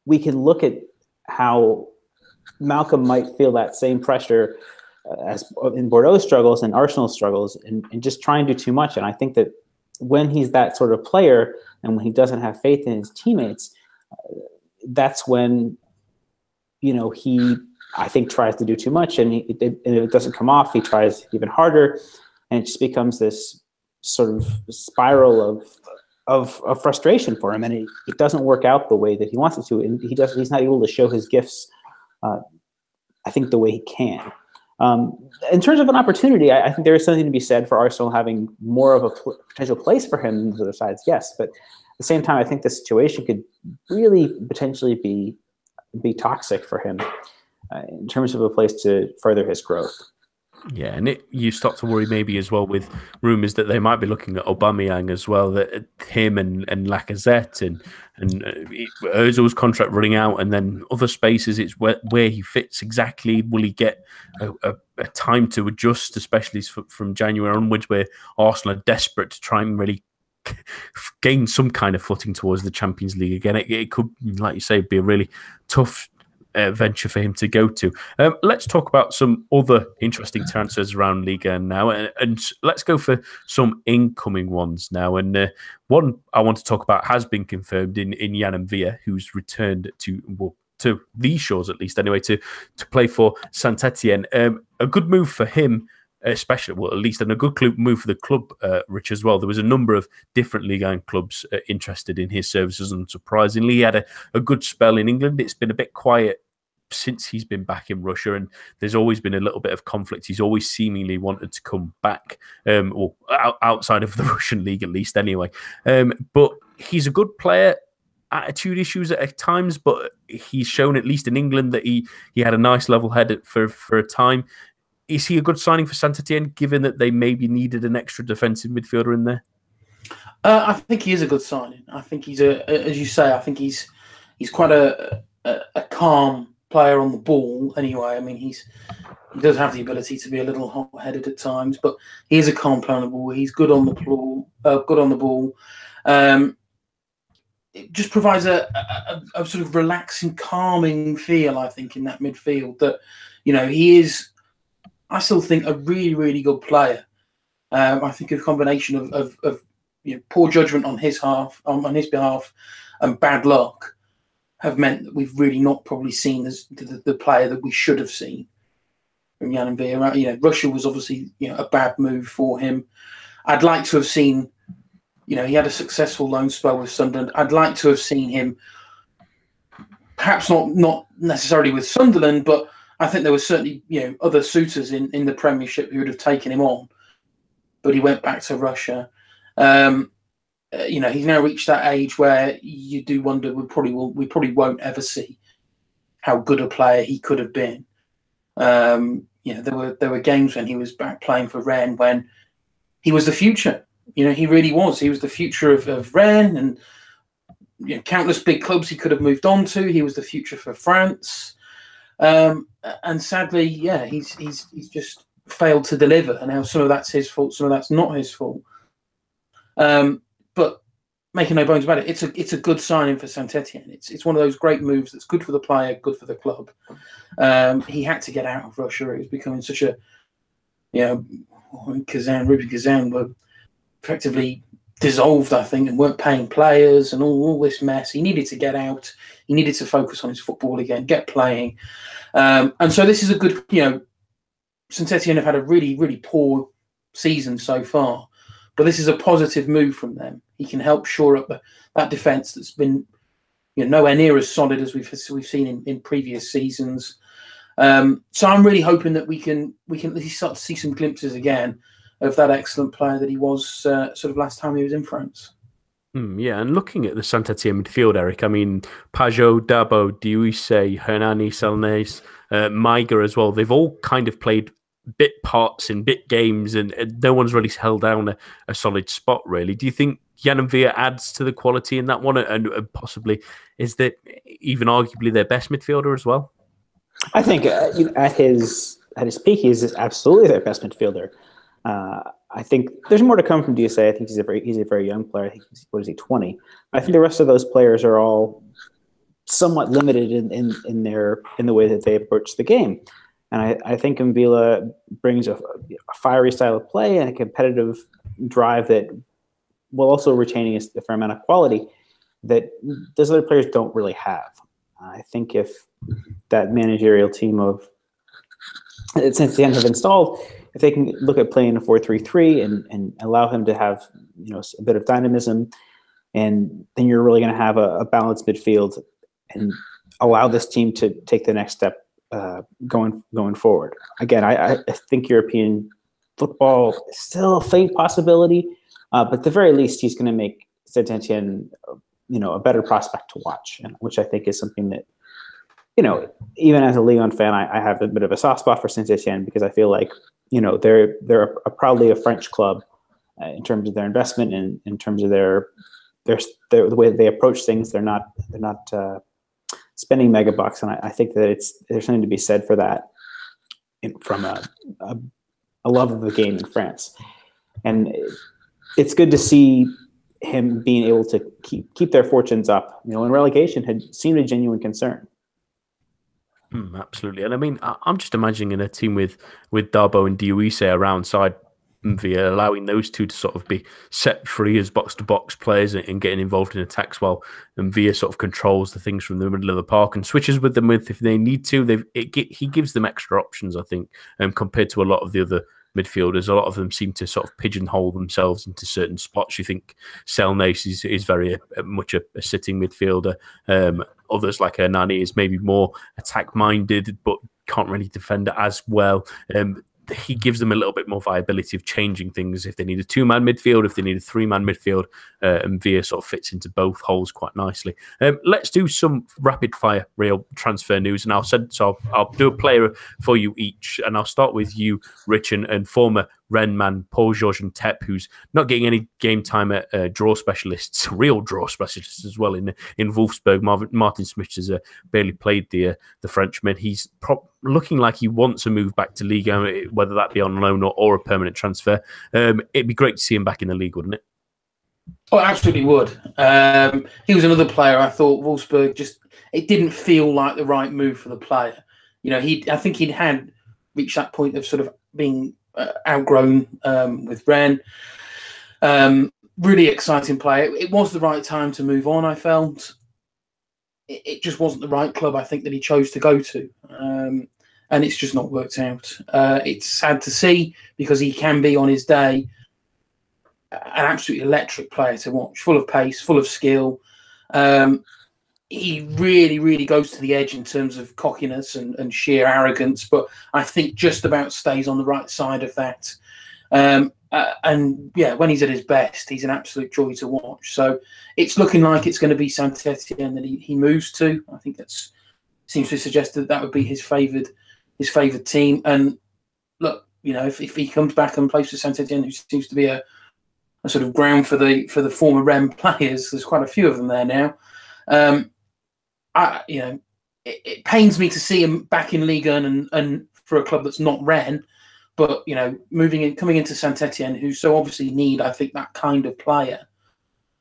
we can look at how Malcolm might feel that same pressure as in Bordeaux struggles and Arsenal struggles and just try and do too much. And I think that when he's that sort of player and when he doesn't have faith in his teammates, that's when, he, I think, tries to do too much. And if it doesn't come off, he tries even harder. And it just becomes this sort of spiral of frustration for him. And it doesn't work out the way that he wants it to. And he's not able to show his gifts, I think, the way he can. In terms of an opportunity, I think there is something to be said for Arsenal having more of a potential place for him than the other sides, yes. But at the same time, I think the situation could really potentially be toxic for him in terms of a place to further his growth. Yeah, and you start to worry maybe as well with rumours that they might be looking at Aubameyang as well, that him and Lacazette and Ozil's contract running out, and then other spaces, it's where he fits exactly. Will he get a time to adjust, especially from January onwards, where Arsenal are desperate to try and really gain some kind of footing towards the Champions League again? It could, like you say, be a really tough venture for him to go to. Let's talk about some other interesting transfers around Ligue now, and let's go for some incoming ones now. And one I want to talk about has been confirmed in Yann M'Vila, who's returned to these shores, at least anyway, to play for Saint-Etienne. A good move for him, especially, well, at least, and a good move for the club, Rich, as well. There was a number of different Ligue 1 clubs interested in his services, and surprisingly, he had a good spell in England. It's been a bit quiet since he's been back in Russia, and there's always been a little bit of conflict. He's always seemingly wanted to come back, or outside of the Russian league, at least, anyway. But he's a good player. Attitude issues at times, but he's shown, at least in England, that he had a nice level head for a time. Is he a good signing for Saint-Etienne, given that they maybe needed an extra defensive midfielder in there? I think he is a good signing. I think he's as you say, I think he's quite a calm player on the ball. Anyway, I mean, he does have the ability to be a little hot-headed at times, but he is a calm player on the ball. He's good on the ball. It just provides a sort of relaxing, calming feel, I think, in that midfield. That he is, I still think, a really, really good player. I think a combination of poor judgment on his behalf, and bad luck have meant that we've really not probably seen as the player that we should have seen from Yann M'Vila. Russia was obviously a bad move for him. I'd like to have seen, he had a successful loan spell with Sunderland. I'd like to have seen him, perhaps not necessarily with Sunderland, but I think there were certainly other suitors in the Premiership who would have taken him on. But he went back to Russia. He's now reached that age where you do wonder we probably won't ever see how good a player he could have been. There were games when he was back playing for Rennes when he was the future. He really was. He was the future of Rennes, and countless big clubs he could have moved on to. He was the future for France, and sadly, he's just failed to deliver. And now some of that's his fault, some of that's not his fault. But making no bones about it, it's a good signing for Saint-Etienne. It's one of those great moves that's good for the player, good for the club. He had to get out of Russia. It was becoming such a, Ruben Kazan were effectively dissolved, I think, and weren't paying players and all this mess. He needed to get out. He needed to focus on his football again, get playing. And so this is a good, Saint-Etienne have had a really, really poor season so far. But this is a positive move from them. He can help shore up that defence that's been nowhere near as solid as we've seen in previous seasons. So I'm really hoping that we can at least start to see some glimpses again of that excellent player that he was sort of last time he was in France. Yeah, and looking at the Saint-Etienne midfield, Eric, I mean, Pajot, Dabo, Diuise, Hernani, Selnes, Maiga as well, they've all kind of played bit parts in bit games, and no one's really held down a solid spot, really. Do you think Yann Villa adds to the quality in that one, and possibly is that even arguably their best midfielder as well? I think at his peak, he's absolutely their best midfielder. I think there's more to come from DSA. I think he's a very young player. I think he's 20? I think the rest of those players are all somewhat limited in the way that they approach the game. And I think Mvila brings a fiery style of play and a competitive drive that, while also retaining a fair amount of quality, that those other players don't really have. I think if that managerial team of Saint-Etienne have installed, if they can look at playing a 4-3-3 and allow him to have a bit of dynamism, and then you're really going to have a balanced midfield and allow this team to take the next step going forward. Again, I think European football is still a faint possibility, but at the very least, he's going to make Saint-Etienne, a better prospect to watch, which I think is something that, even as a Ligue fan, I have a bit of a soft spot for Saint-Etienne, because I feel like, they're proudly a French club in terms of their investment and in terms of the way that they approach things. They're not spending mega bucks, and I think that there's something to be said for that from a love of the game in France. And it's good to see him being able to keep their fortunes up. When relegation had seemed a genuine concern. Absolutely. And I mean, I'm just imagining a team with Dabo and Diuise around side Villa, allowing those two to sort of be set free as box-to-box players and getting involved in attacks, while Villa sort of controls the things from the middle of the park and switches with them if they need to. He gives them extra options, I think, compared to a lot of the other midfielders. A lot of them seem to sort of pigeonhole themselves into certain spots. You think Selnes is very much a sitting midfielder. Others like Hernani is maybe more attack-minded, but can't really defend it as well. He gives them a little bit more viability of changing things if they need a two-man midfield, if they need a three-man midfield, and Villa sort of fits into both holes quite nicely. Let's do some rapid-fire real transfer news, and I'll do a player for you each, and I'll start with you, Rich, and former Rennes man Paul-Georges Ntep, who's not getting any game time at draw specialists, real draw specialists as well in Wolfsburg. Martin Smith has barely played the Frenchman. He's looking like he wants to move back to Ligue, whether that be on loan or a permanent transfer. It'd be great to see him back in the league, wouldn't it? Oh, absolutely would. He was another player I thought Wolfsburg it didn't feel like the right move for the player. I think he'd had reached that point of sort of being outgrown with Rennes. Really exciting player. It was the right time to move on, I felt. It just wasn't the right club, I think, that he chose to go to. And it's just not worked out. It's sad to see, because he can be, on his day, an absolutely electric player to watch, full of pace, full of skill. He really, really goes to the edge in terms of cockiness and sheer arrogance, but I think just about stays on the right side of that. And yeah, when he's at his best, he's an absolute joy to watch. So it's looking like it's going to be Saint-Etienne that he moves to. I think that seems to suggest that would be his favoured team. And look, if he comes back and plays for Saint-Etienne, who seems to be a sort of ground for the former Rennes players, there's quite a few of them there now. It pains me to see him back in Ligue 1 and for a club that's not Rennes, but coming into Saint-Etienne, who so obviously need, I think, that kind of player.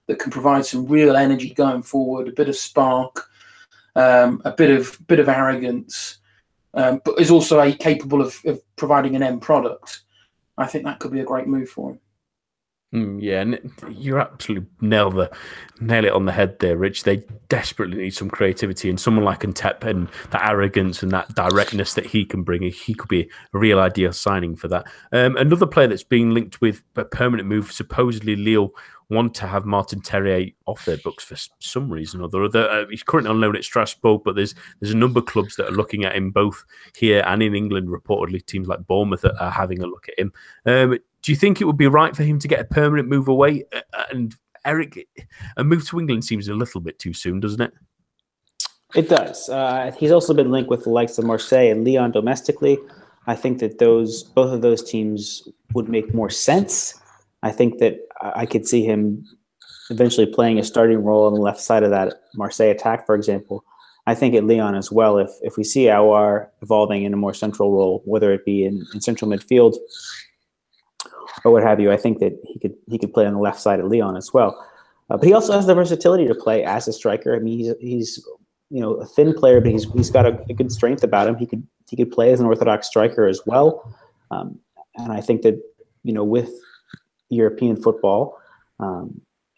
that can provide some real energy going forward, a bit of spark, a bit of arrogance, but is also capable of providing an end product. I think that could be a great move for him. Yeah, and you absolutely nail it on the head there, Rich. They desperately need some creativity, and someone like Ntep and that arrogance and that directness that he can bring, he could be a real ideal signing for that. Another player that's being linked with a permanent move, supposedly Lille want to have Martin Terrier off their books for some reason or other. He's currently on loan at Strasbourg, but there's a number of clubs that are looking at him both here and in England. Reportedly, teams like Bournemouth are having a look at him. Do you think it would be right for him to get a permanent move away? And Eric, a move to England seems a little bit too soon, doesn't it? It does. He's also been linked with the likes of Marseille and Lyon domestically. I think that both of those teams would make more sense. I think that I could see him eventually playing a starting role on the left side of that Marseille attack, for example. I think at Lyon as well, if we see Aouar evolving in a more central role, whether it be in central midfield or what have you, I think that he could play on the left side of Lyon as well. But he also has the versatility to play as a striker. I mean, he's a thin player, but he's got a good strength about him. He could play as an orthodox striker as well. And I think that with European football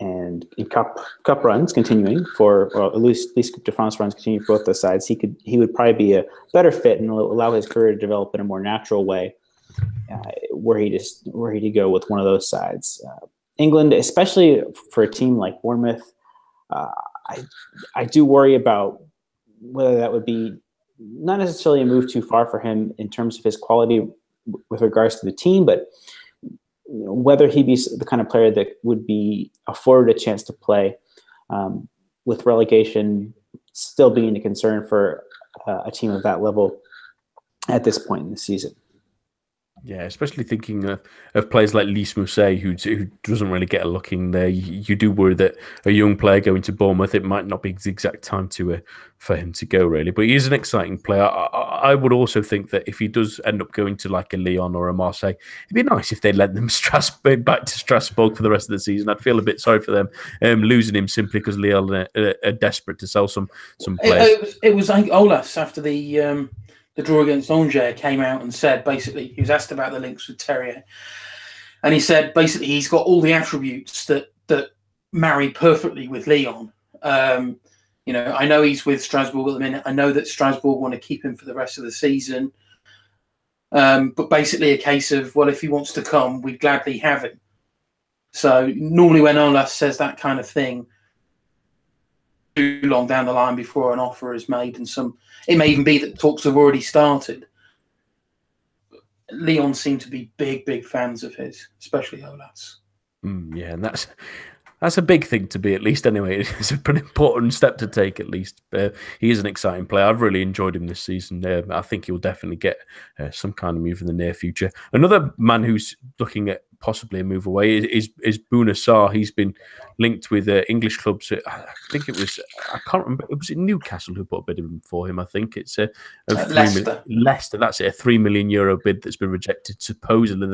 and cup runs continuing or at least Coupe de France runs continuing for both those sides, he would probably be a better fit and allow his career to develop in a more natural way. Were he to go with one of those sides, England, especially for a team like Bournemouth, I do worry about whether that would be not necessarily a move too far for him in terms of his quality with regards to the team, but whether he'd be the kind of player that would be afforded a chance to play with relegation still being a concern for a team of that level at this point in the season. Yeah, especially thinking of players like Lys Mousset, who doesn't really get a look in there. You do worry that a young player going to Bournemouth, it might not be the exact time for him to go, really. But he is an exciting player. I would also think that if he does end up going to like a Lyon or a Marseille, it'd be nice if they let them back to Strasbourg for the rest of the season. I'd feel a bit sorry for them losing him simply because Lyon are desperate to sell some players. It was like Olas after the draw against Angers came out and said, basically, he was asked about the links with Terrier. And he said, basically, he's got all the attributes that marry perfectly with Lyon. I know he's with Strasbourg at the minute. I know that Strasbourg want to keep him for the rest of the season. But basically a case of, well, if he wants to come, we'd gladly have him. So normally when Olas says that kind of thing, too long down the line before an offer is made, and it may even be that talks have already started. Lyon seem to be big fans of his, especially Olas. Yeah, and that's a big thing to be, at least anyway. It's a pretty important step to take, at least. He is an exciting player. I've really enjoyed him this season. I think he'll definitely get some kind of move in the near future. Another man who's looking at possibly a move away is Bouna Sarr. He's been linked with English clubs. I think it was, I can't remember, it was Newcastle who put a bid in for him, I think. It's Leicester, that's it, a €3 million bid that's been rejected. Supposedly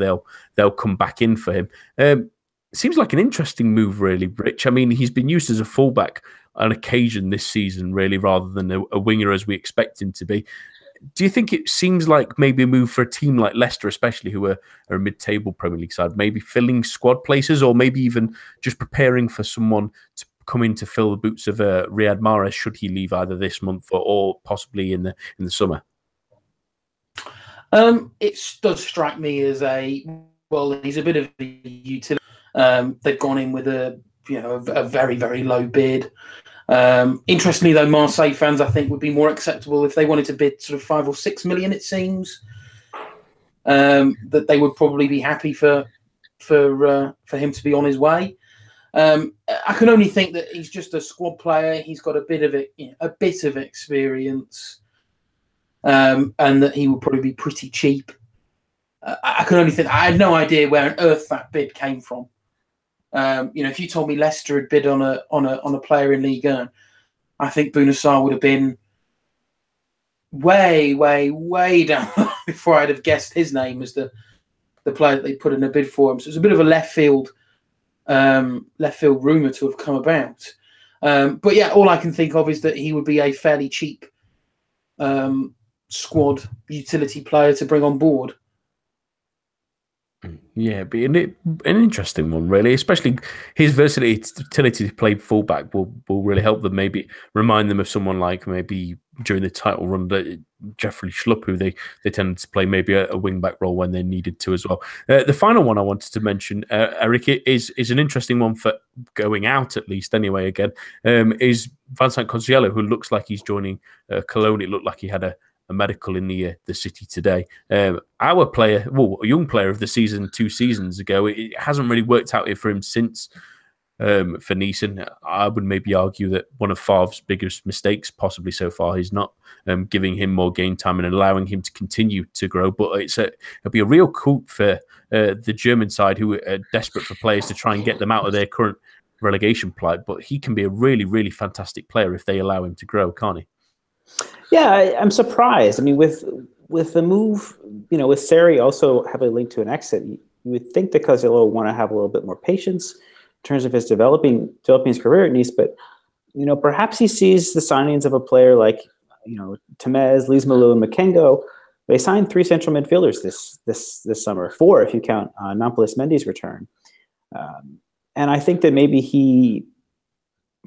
they'll come back in for him. Seems like an interesting move, really, Rich. I mean, he's been used as a fullback on occasion this season, really, rather than a winger as we expect him to be. Do you think it seems like maybe a move for a team like Leicester, especially who are a mid-table Premier League side, maybe filling squad places or maybe even just preparing for someone to come in to fill the boots of Riyad Mahrez should he leave either this month or possibly in the summer? It does strike me as he's a bit of a utility. They've gone in with a very, very low bid. Interestingly, though, Marseille fans, I think, would be more acceptable if they wanted to bid sort of 5 or 6 million. It seems that they would probably be happy for him to be on his way. I can only think that he's just a squad player. He's got a bit of experience, and that he would probably be pretty cheap. I can only think. I had no idea where on earth that bid came from. If you told me Leicester had bid on a player in Ligue 1, I think Bouna Sarr would have been way, way, way down before I'd have guessed his name as the player that they put in a bid for him. So it's a bit of a left field left field rumour to have come about. But yeah, all I can think of is that he would be a fairly cheap squad utility player to bring on board. Yeah, be an interesting one, really. Especially his versatility to play fullback will really help them. Maybe remind them of someone like maybe during the title run, Jeffrey Schlupp, who they tended to play maybe a wing back role when they needed to as well. The final one I wanted to mention, Eric, is an interesting one for going out at least. Anyway, again, is Vincent Coziello, who looks like he's joining Cologne. It looked like he had a medical in the city today. Our player, a young player of the season 2 seasons ago, it hasn't really worked out for him since for Nice. And I would maybe argue that one of Favre's biggest mistakes possibly so far is not giving him more game time and allowing him to continue to grow. But it'll be a real coup for the German side, who are desperate for players to try and get them out of their current relegation plight. But he can be a really, really fantastic player if they allow him to grow, can't he? Yeah, I'm surprised. I mean, with the move, with Sari also heavily linked to an exit, you would think that Coziello would want to have a little bit more patience in terms of his developing his career at Nice. But perhaps he sees the signings of a player like Tamez, Lees-Malou, and Makengo. They signed 3 central midfielders this summer, 4 if you count Nampalys Mendy's return. And I think that maybe he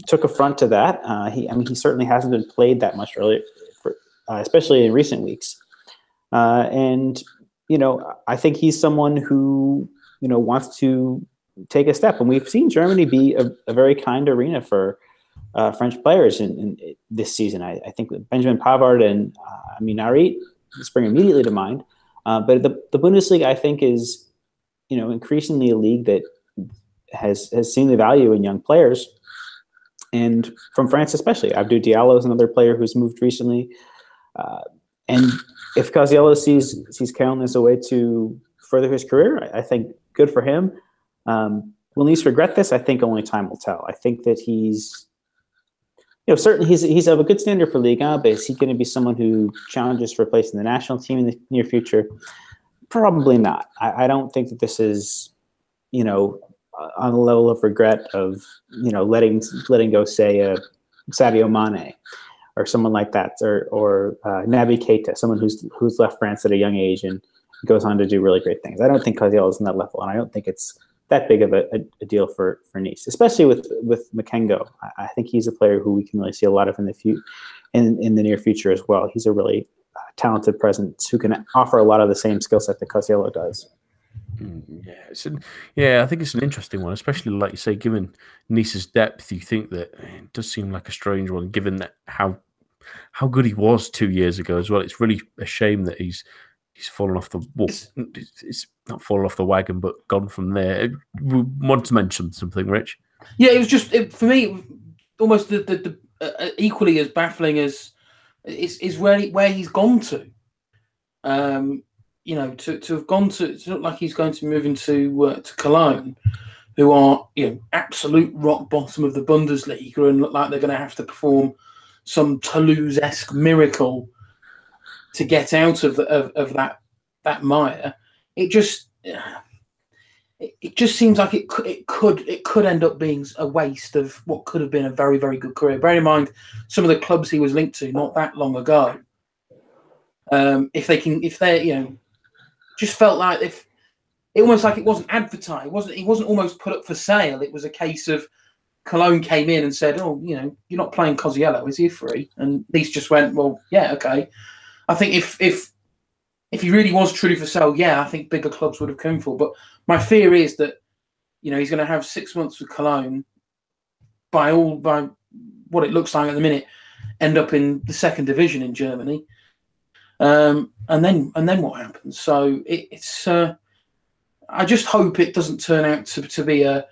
took affront to that. He certainly hasn't been played that much earlier, especially in recent weeks. And I think he's someone who wants to take a step. And we've seen Germany be a very kind arena for French players in this season. I think Benjamin Pavard and Amin Harit spring immediately to mind. But the Bundesliga, I think, is increasingly a league that has seen the value in young players. And from France especially, Abdou Diallo is another player who's moved recently. And if Coziello sees Cologne as a way to further his career, I think good for him. Will Nice regret this? I think only time will tell. I think that he's, certainly he's of a good standard for Ligue 1, but is he going to be someone who challenges for a place in the national team in the near future? Probably not. I don't think that this is, on the level of regret of letting go, say, Sadio Mane or someone like that, or Naby Keita, someone who's left France at a young age and goes on to do really great things. I don't think Coziello is in that level, and I don't think it's that big of a deal for Nice, especially with Makengo. I think he's a player who we can really see a lot of in the near future as well. He's a really talented presence who can offer a lot of the same skill set that Coziello does. I think it's an interesting one, especially like you say, given Nice's depth. You think that it does seem like a strange one, given that how good he was 2 years ago as well. It's really a shame that he's fallen off it's not fallen off the wagon, but gone from there. We want to mention something, Rich? Yeah, it was just for me almost the equally as baffling as is where he's gone to. To have gone to, it's not like he's going to move into to Cologne, who are absolute rock bottom of the Bundesliga and look like they're going to have to perform some Toulouse-esque miracle to get out of that mire. It just seems like it could end up being a waste of what could have been a very, very good career. Bearing in mind some of the clubs he was linked to not that long ago. Just felt like if it almost like it wasn't advertised, he wasn't almost put up for sale. It was a case of Cologne came in and said, "Oh, you're not playing Coziello, is he free?" And Nice just went, "Well, yeah, okay." I think if he really was truly for sale, I think bigger clubs would have come for. But my fear is that he's going to have 6 months with Cologne. By what it looks like at the minute, end up in the 2nd division in Germany. And then what happens? So it's I just hope it doesn't turn out to be a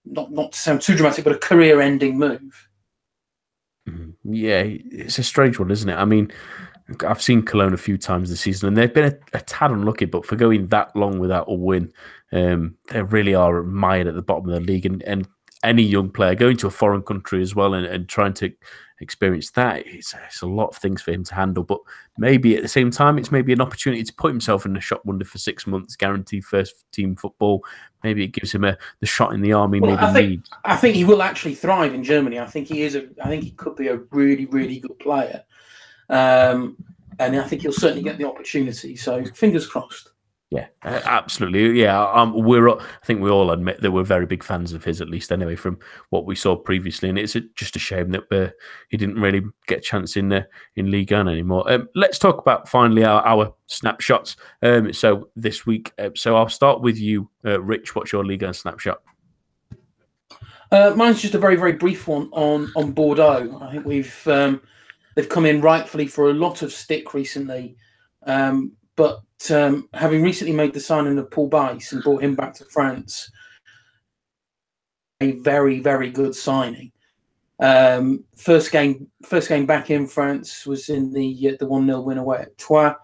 not to sound too dramatic, but a career-ending move. Yeah, it's a strange one, isn't it? I mean, I've seen Cologne a few times this season, and they've been a tad unlucky, but for going that long without a win, they really are mired at the bottom of the league. And any young player going to a foreign country as well and trying to experience that, it's a lot of things for him to handle. But maybe at the same time, it's maybe an opportunity to put himself in the shop wonder for 6 months, guaranteed first team football. Maybe it gives him the shot in the army. I think he will actually thrive in Germany. I think he could be a really, really good player, and I think he'll certainly get the opportunity. So fingers crossed. Yeah, absolutely. Yeah, I think we all admit that we're very big fans of his, at least anyway, from what we saw previously. And it's just a shame that he didn't really get a chance in Ligue 1 anymore. Let's talk about finally our snapshots. So this week, so I'll start with you, Rich. What's your Ligue 1 snapshot? Mine's just a very, very brief one on Bordeaux. I think they've come in rightfully for a lot of stick recently. But having recently made the signing of Paul Bice and brought him back to France, a very, very good signing. First game back in France was in the 1-0 win away at Troyes.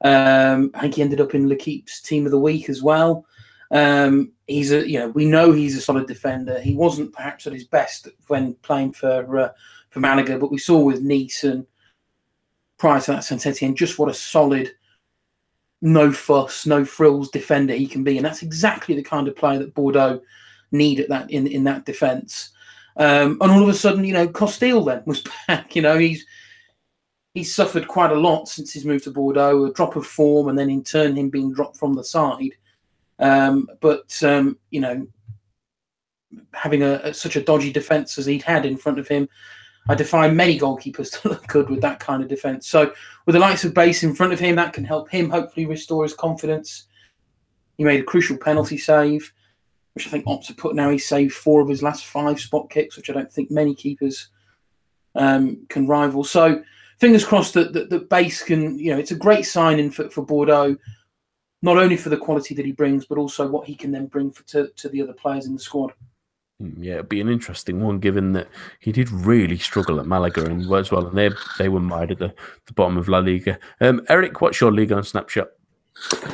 I think he ended up in L'Equipe's team of the week as well. We know he's a solid defender. He wasn't perhaps at his best when playing for Malaga, but we saw with Nice and prior to that Saint-Etienne just what a solid, no fuss, no frills defender he can be, and that's exactly the kind of player that Bordeaux need at that in that defence. And all of a sudden, Costil then was back. He's suffered quite a lot since he's moved to Bordeaux, a drop of form, and then in turn him being dropped from the side. But having such a dodgy defence as he'd had in front of him, I defy many goalkeepers to look good with that kind of defence. So with the likes of Base in front of him, that can help him hopefully restore his confidence. He made a crucial penalty save, which I think Opta put now. He's saved 4 of his last 5 spot kicks, which I don't think many keepers can rival. So fingers crossed that Base can, it's a great signing for Bordeaux, not only for the quality that he brings, but also what he can then bring to the other players in the squad. Yeah, it'd be an interesting one, given that he did really struggle at Malaga and as well, and they were mired at the bottom of La Liga. Eric, what's your Ligue 1 snapshot?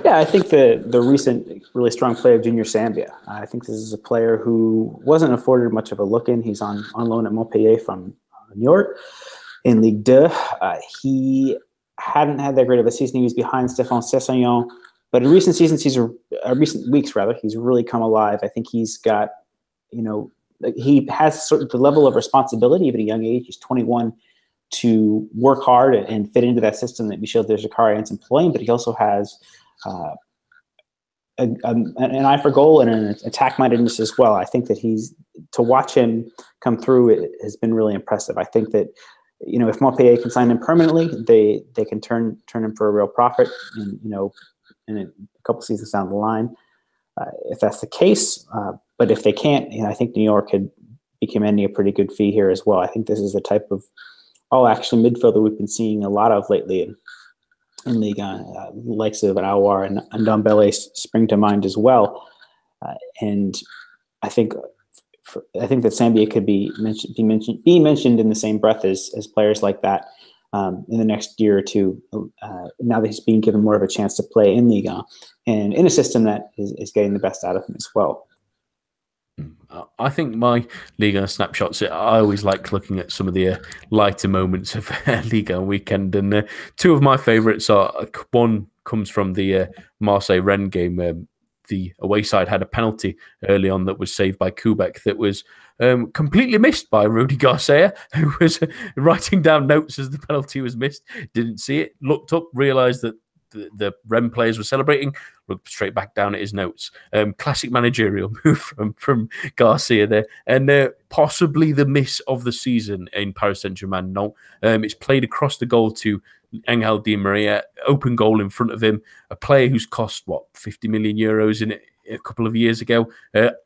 Yeah, I think the recent really strong play of Junior Sambia. I think this is a player who wasn't afforded much of a look in. He's on loan at Montpellier from New York in Ligue 2. He hadn't had that great of a season. He was behind Stéphane Cessignon, but in recent weeks, he's really come alive. I think he's got, he has sort of the level of responsibility at a young age. He's 21 to work hard and fit into that system that Michel Dejacarie is employing, but he also has an eye for goal and an attack-mindedness as well. I think that to watch him come through, it has been really impressive. I think that, if Montpellier can sign him permanently, they can turn him for a real profit, in a couple seasons down the line, if that's the case. But if they can't, I think New York could be commanding a pretty good fee here as well. I think this is the type of all-action midfielder we've been seeing a lot of lately in Ligue 1. Likes of Aouar and Ndombele spring to mind as well. And I think that Sambia could be mentioned in the same breath as players like that in the next year or two, now that he's being given more of a chance to play in Ligue 1 and in a system that is getting the best out of him as well. I think my Ligue 1 snapshots, I always like looking at some of the lighter moments of Ligue 1 weekend, and 2 of my favourites are, one comes from the Marseille-Rennes game. The away side had a penalty early on that was saved by Kubek that was completely missed by Rudy Garcia, who was writing down notes as the penalty was missed, didn't see it, looked up, realised that the Rennes players were celebrating, looked straight back down at his notes. Classic managerial move from Garcia there. And possibly the miss of the season in Paris Saint-Germain. No, it's played across the goal to Angel Di Maria, open goal in front of him, a player who's cost, 50 million euros in it a couple of years ago,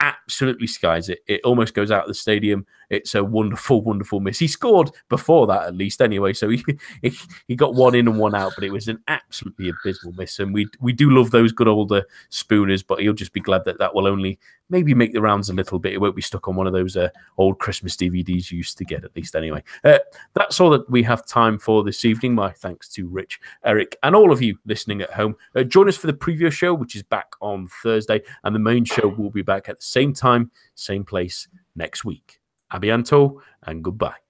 absolutely skies it. It almost goes out of the stadium. It's a wonderful, wonderful miss. He scored before that, at least, anyway, so he got one in and one out, but it was an absolutely abysmal miss, and we do love those good older spooners, but he'll just be glad that will only maybe make the rounds a little bit. It won't be stuck on one of those old Christmas DVDs you used to get, at least, anyway. That's all that we have time for this evening. My thanks to Rich, Eric, and all of you listening at home. Join us for the preview show, which is back on Thursday, and the main show will be back at the same time, same place, next week. A bientôt and goodbye.